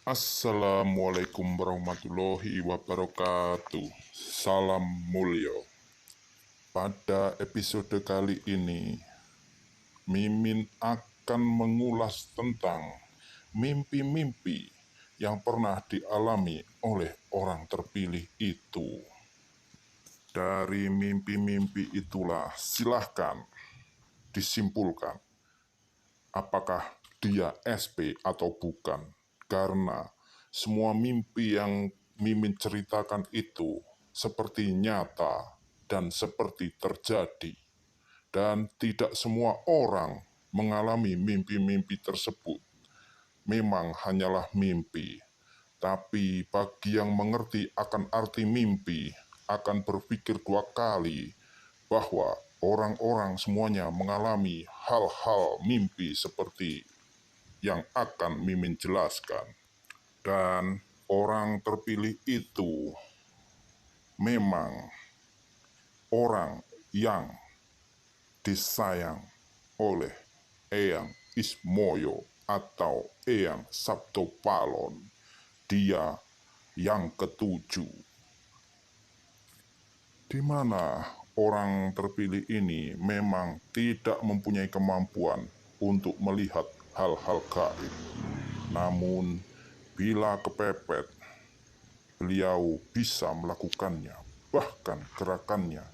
Assalamualaikum warahmatullahi wabarakatuh. Salam mulyo. Pada episode kali ini, Mimin akan mengulas tentang mimpi-mimpi yang pernah dialami oleh orang terpilih itu. Dari mimpi-mimpi itulah silahkan disimpulkan apakah dia SP atau bukan. Karena semua mimpi yang Mimin ceritakan itu seperti nyata dan seperti terjadi. Dan tidak semua orang mengalami mimpi-mimpi tersebut. Memang hanyalah mimpi. Tapi bagi yang mengerti akan arti mimpi, akan berpikir dua kali bahwa orang-orang semuanya mengalami hal-hal mimpi seperti yang akan Mimin jelaskan. Dan orang terpilih itu memang orang yang disayang oleh Eyang Ismoyo atau Eyang Sabdo Palon. Dia yang ketujuh. Di mana orang terpilih ini memang tidak mempunyai kemampuan untuk melihat hal-hal gaib. Namun, bila kepepet, beliau bisa melakukannya, bahkan gerakannya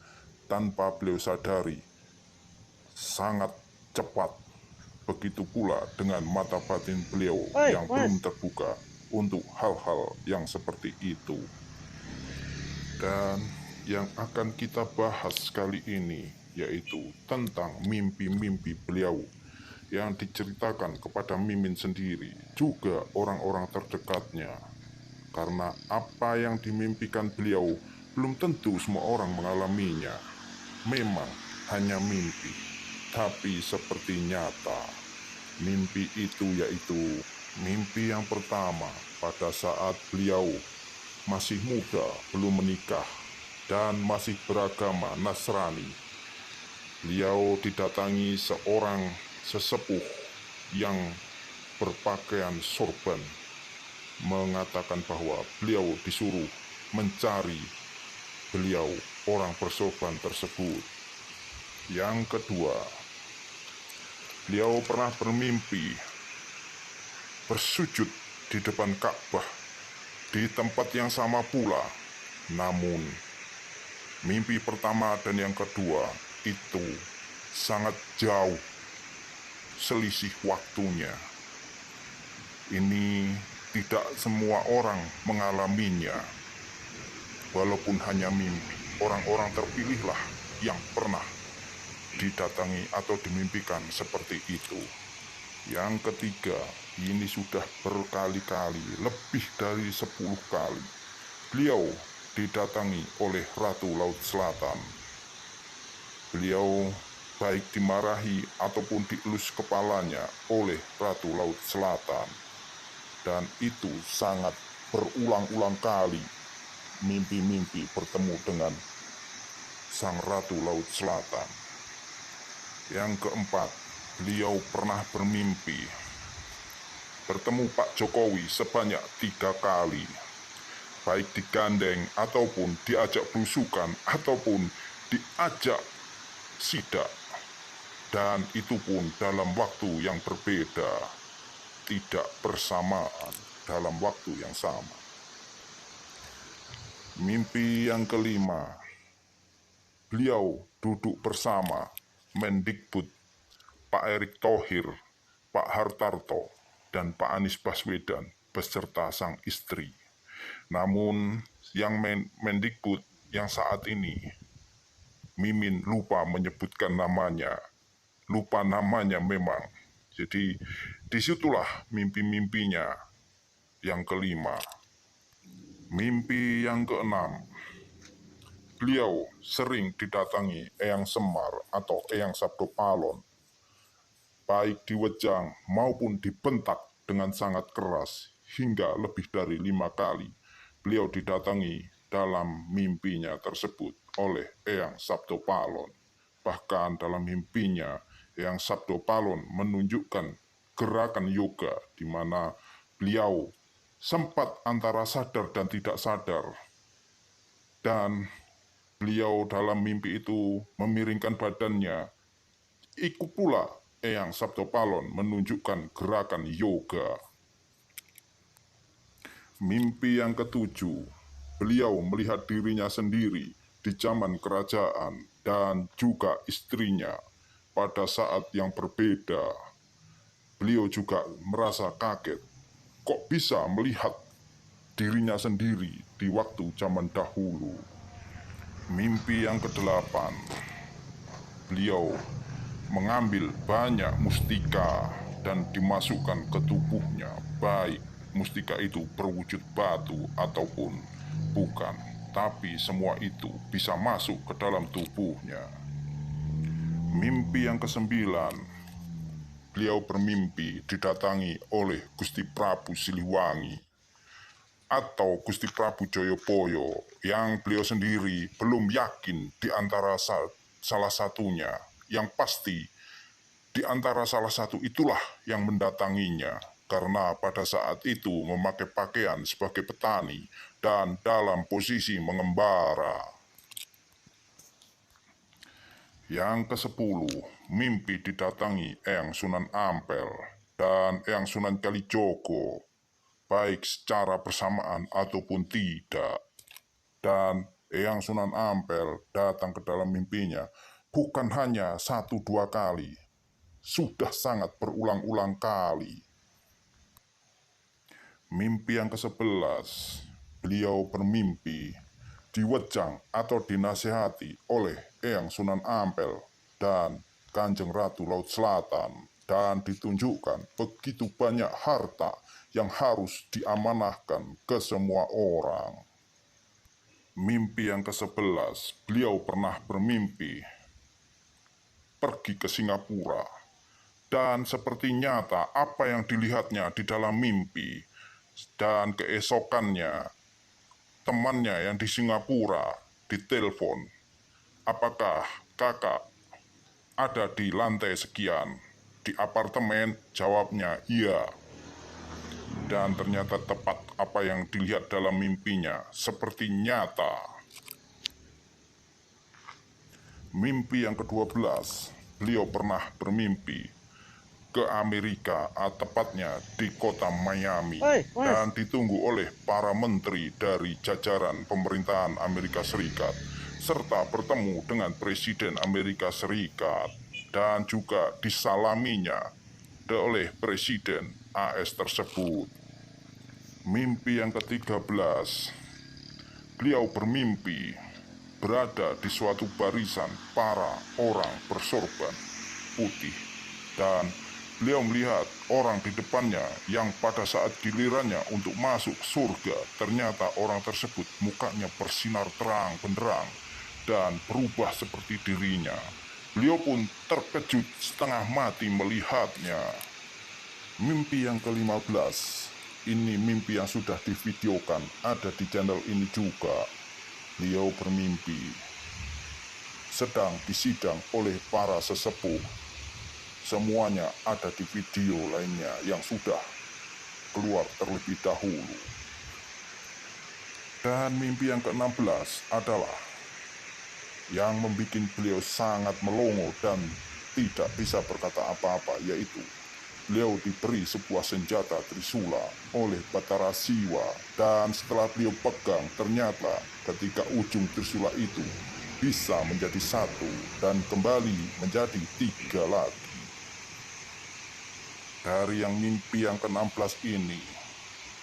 tanpa beliau sadari sangat cepat. Begitu pula dengan mata batin beliau yang belum terbuka untuk hal-hal yang seperti itu. Dan yang akan kita bahas kali ini yaitu tentang mimpi-mimpi beliau yang diceritakan kepada Mimin sendiri, juga orang-orang terdekatnya. Karena apa yang dimimpikan beliau belum tentu semua orang mengalaminya. Memang hanya mimpi, tapi seperti nyata. Mimpi itu yaitu mimpi yang pertama pada saat beliau masih muda, belum menikah, dan masih beragama Nasrani. Beliau didatangi seorang sesepuh yang berpakaian sorban, mengatakan bahwa beliau disuruh mencari beliau orang bersorban tersebut. Yang kedua, beliau pernah bermimpi bersujud di depan Ka'bah di tempat yang sama pula. Namun, mimpi pertama dan yang kedua itu sangat jauh selisih waktunya. Ini tidak semua orang mengalaminya. Walaupun hanya mimpi, orang-orang terpilihlah yang pernah didatangi atau dimimpikan seperti itu. Yang ketiga, ini sudah berkali-kali, lebih dari 10 kali. Beliau didatangi oleh Ratu Laut Selatan. Beliau baik dimarahi ataupun dielus kepalanya oleh Ratu Laut Selatan. Dan itu sangat berulang-ulang kali mimpi-mimpi bertemu dengan Sang Ratu Laut Selatan. Yang keempat, beliau pernah bermimpi bertemu Pak Jokowi sebanyak 3 kali. Baik digandeng ataupun diajak belusukan ataupun diajak sidak. Dan itu pun dalam waktu yang berbeda, tidak bersamaan dalam waktu yang sama. Mimpi yang kelima, beliau duduk bersama Mendikbud Pak Erick Thohir, Pak Hartarto, dan Pak Anies Baswedan beserta sang istri. Namun yang Mendikbud yang saat ini Mimin lupa menyebutkan namanya. Lupa namanya memang. Jadi disitulah mimpi-mimpinya yang kelima. Mimpi yang keenam, beliau sering didatangi Eyang Semar atau Eyang Sabdo Palon, baik diwejang maupun dibentak dengan sangat keras hingga lebih dari 5 kali. Beliau didatangi dalam mimpinya tersebut oleh Eyang Sabdo Palon. Bahkan dalam mimpinya, Eyang Sabdo Palon menunjukkan gerakan yoga di mana beliau sempat antara sadar dan tidak sadar. Dan beliau dalam mimpi itu memiringkan badannya. Ikut pula Eyang Sabtopalon menunjukkan gerakan yoga. Mimpi yang ketujuh, beliau melihat dirinya sendiri di zaman kerajaan dan juga istrinya pada saat yang berbeda. Beliau juga merasa kaget, kok bisa melihat dirinya sendiri di waktu zaman dahulu. Mimpi yang kedelapan, beliau mengambil banyak mustika dan dimasukkan ke tubuhnya, baik mustika itu berwujud batu ataupun bukan, tapi semua itu bisa masuk ke dalam tubuhnya. Mimpi yang kesembilan, beliau bermimpi didatangi oleh Gusti Prabu Siliwangi atau Gusti Prabu Joyoboyo yang beliau sendiri belum yakin di antara salah satunya. Yang pasti di antara salah satu itulah yang mendatanginya, karena pada saat itu memakai pakaian sebagai petani dan dalam posisi mengembara. Yang ke-10, mimpi didatangi Eyang Sunan Ampel dan Eyang Sunan Kalijogo, baik secara bersamaan ataupun tidak. Dan Eyang Sunan Ampel datang ke dalam mimpinya bukan hanya 1-2 kali, sudah sangat berulang-ulang kali. Mimpi yang ke-11, beliau bermimpi diwejang atau dinasehati oleh Eyang Sunan Ampel dan Kanjeng Ratu Laut Selatan, dan ditunjukkan begitu banyak harta yang harus diamanahkan ke semua orang. Mimpi yang ke-11, beliau pernah bermimpi pergi ke Singapura. Dan seperti nyata apa yang dilihatnya di dalam mimpi. Dan keesokannya, temannya yang di Singapura ditelepon. Apakah kakak ada di lantai sekian? Di apartemen? Jawabnya iya. Dan ternyata tepat apa yang dilihat dalam mimpinya, seperti nyata. Mimpi yang ke-12, beliau pernah bermimpi ke Amerika, tepatnya di kota Miami, dan ditunggu oleh para menteri dari jajaran pemerintahan Amerika Serikat, serta bertemu dengan Presiden Amerika Serikat, dan juga disalaminya oleh Presiden AS tersebut. Mimpi yang ke-13, beliau bermimpi berada di suatu barisan para orang bersorban putih, dan beliau melihat orang di depannya yang pada saat gilirannya untuk masuk surga, ternyata orang tersebut mukanya bersinar terang benderang dan berubah seperti dirinya. Beliau pun terkejut setengah mati melihatnya. Mimpi yang ke-15, ini mimpi yang sudah divideokan, ada di channel ini juga. Beliau bermimpi sedang disidang oleh para sesepuh. Semuanya ada di video lainnya yang sudah keluar terlebih dahulu. Dan mimpi yang ke-16 adalah yang membuat beliau sangat melongo dan tidak bisa berkata apa-apa, yaitu beliau diberi sebuah senjata Trisula oleh Batara Siwa, dan setelah beliau pegang, ternyata ketika ujung Trisula itu bisa menjadi satu dan kembali menjadi 3 lagi. Dari yang mimpi yang ke-16 ini,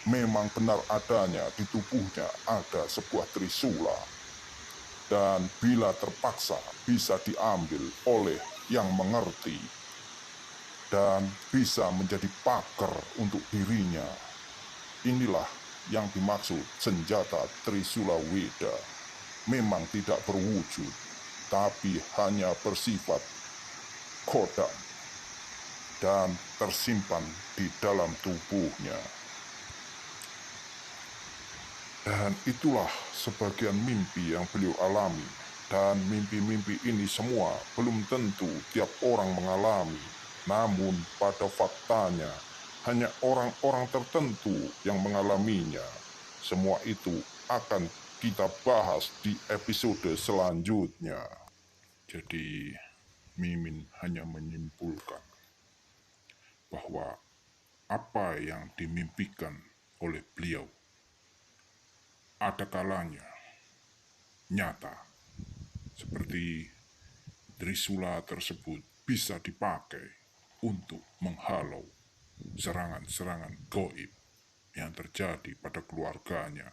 memang benar adanya di tubuhnya ada sebuah Trisula. Dan bila terpaksa bisa diambil oleh yang mengerti dan bisa menjadi pagar untuk dirinya. Inilah yang dimaksud senjata Trisula Weda. Memang tidak berwujud, tapi hanya bersifat kodam dan tersimpan di dalam tubuhnya. Dan itulah sebagian mimpi yang beliau alami. Dan mimpi-mimpi ini semua belum tentu tiap orang mengalami. Namun pada faktanya, hanya orang-orang tertentu yang mengalaminya. Semua itu akan kita bahas di episode selanjutnya. Jadi, Mimin hanya menyimpulkan bahwa apa yang dimimpikan oleh beliau ada kalanya nyata, seperti Trisula tersebut bisa dipakai untuk menghalau serangan-serangan gaib yang terjadi pada keluarganya.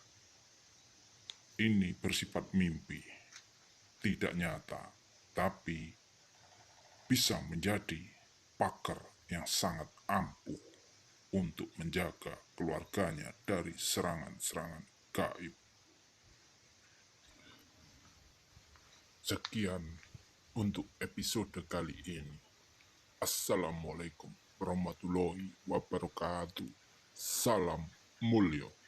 Ini bersifat mimpi, tidak nyata, tapi bisa menjadi pakar yang sangat ampuh untuk menjaga keluarganya dari serangan-serangan gaib. Sekian untuk episode kali ini. Assalamualaikum warahmatullahi wabarakatuh. Salam mulia.